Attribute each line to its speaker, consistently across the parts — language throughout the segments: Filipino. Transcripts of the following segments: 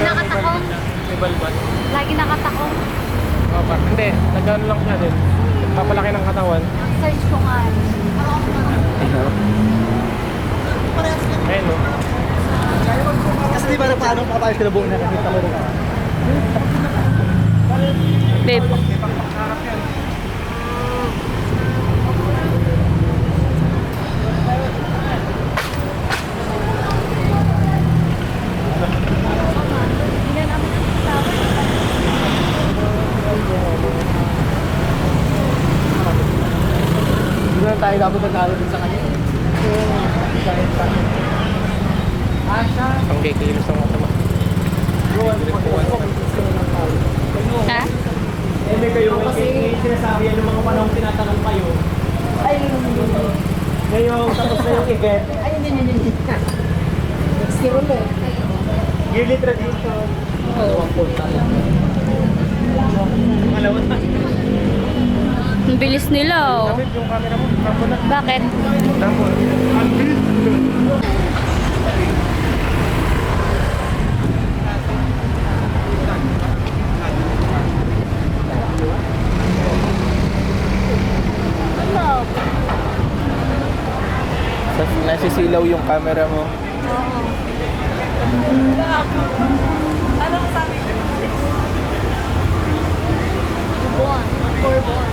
Speaker 1: Nakatakong.
Speaker 2: May balbat.
Speaker 1: Lagi nakatakong.
Speaker 2: Oh, hindi, nag-ano lang siya din. Papalaki ng katawan.
Speaker 1: Search ko nga.
Speaker 2: Ayun o.
Speaker 3: Kasi di ba na paano makapayos ka na buong nakakita mo rin?
Speaker 1: Babe.
Speaker 2: Harap yan.
Speaker 3: Hindi na tayo dapat natalo din sa kanya.
Speaker 2: Ang kikilos ng matama.
Speaker 1: Ha?
Speaker 3: Eh, may kayo, may sinasabi yan ng mga panahon tinatanong kayo. Ay, ngayong tapos na yung event. Ay, hindi. Next year ulit. Yearly tradition. Oo. Malawan na.
Speaker 1: Ang bilis nila oh.
Speaker 2: Dapat yung camera mo, tampo na.
Speaker 1: Bakit?
Speaker 2: Tampo. Ang bilis. Nasisilaw yung camera mo.
Speaker 1: Buwan. Buwan.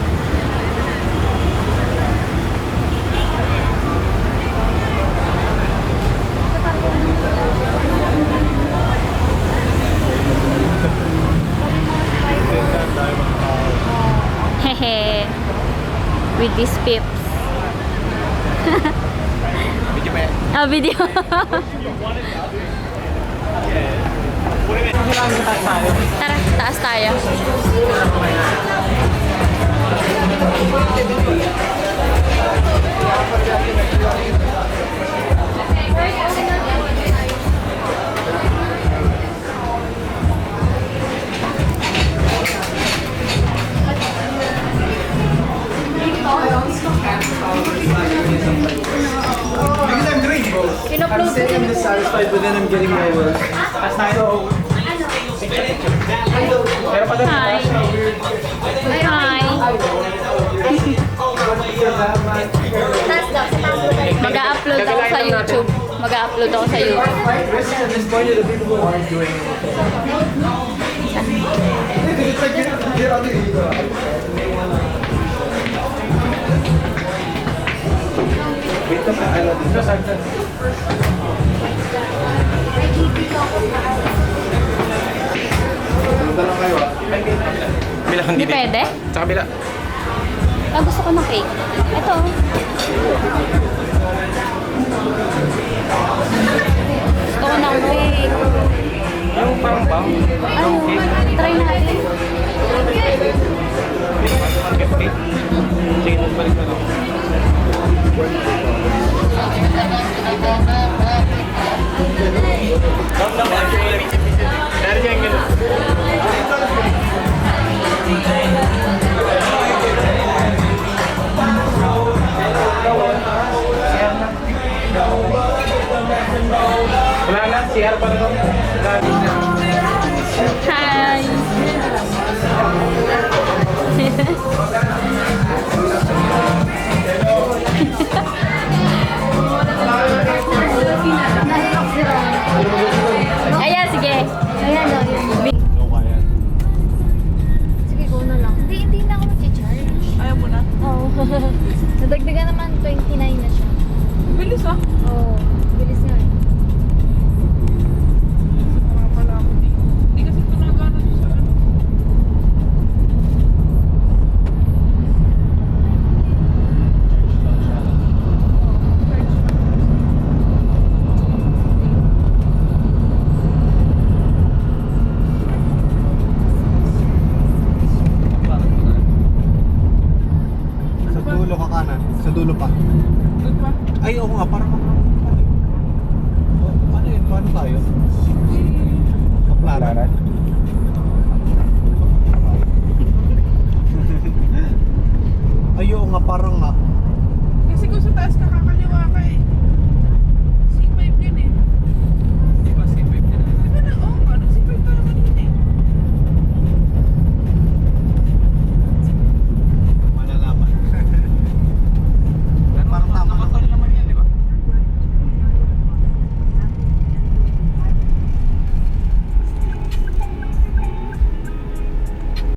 Speaker 1: Hehe. With these pips.
Speaker 2: Video ba yan?
Speaker 1: Ah, video. Tara, taas tayo.
Speaker 3: Because I'm doing both. I'm sick and dissatisfied, but then I'm getting nowhere. So,
Speaker 2: Pero pa
Speaker 1: Hi. Hi. Mag-a-upload ako sa YouTube. Mag-a-upload ako sa YouTube.
Speaker 3: this is at this point of the people who aren't doing anything. It's like you're on the ego.
Speaker 2: Dito sa ano dito sa
Speaker 3: Punta lang kayo ah.
Speaker 2: kabila hindi
Speaker 1: Hindi pwede?
Speaker 2: Sa kabila.
Speaker 1: Ah, gusto ko ng cake. Ito. Gusto ko ng cake.
Speaker 2: Yung parang bang.
Speaker 1: Ano? Try natin.
Speaker 2: Okay. Sige, balik na lang. Dari yang gitu. Wala na, CR pa na to.
Speaker 1: Hi. Ayan, sige. Ayan, o. Sige, go na lang. Hindi na ako mag-charge.
Speaker 4: Ayaw mo na?
Speaker 1: Oo. Nadagdagan naman, 29 na siya.
Speaker 4: Bilis ah.
Speaker 1: Oo.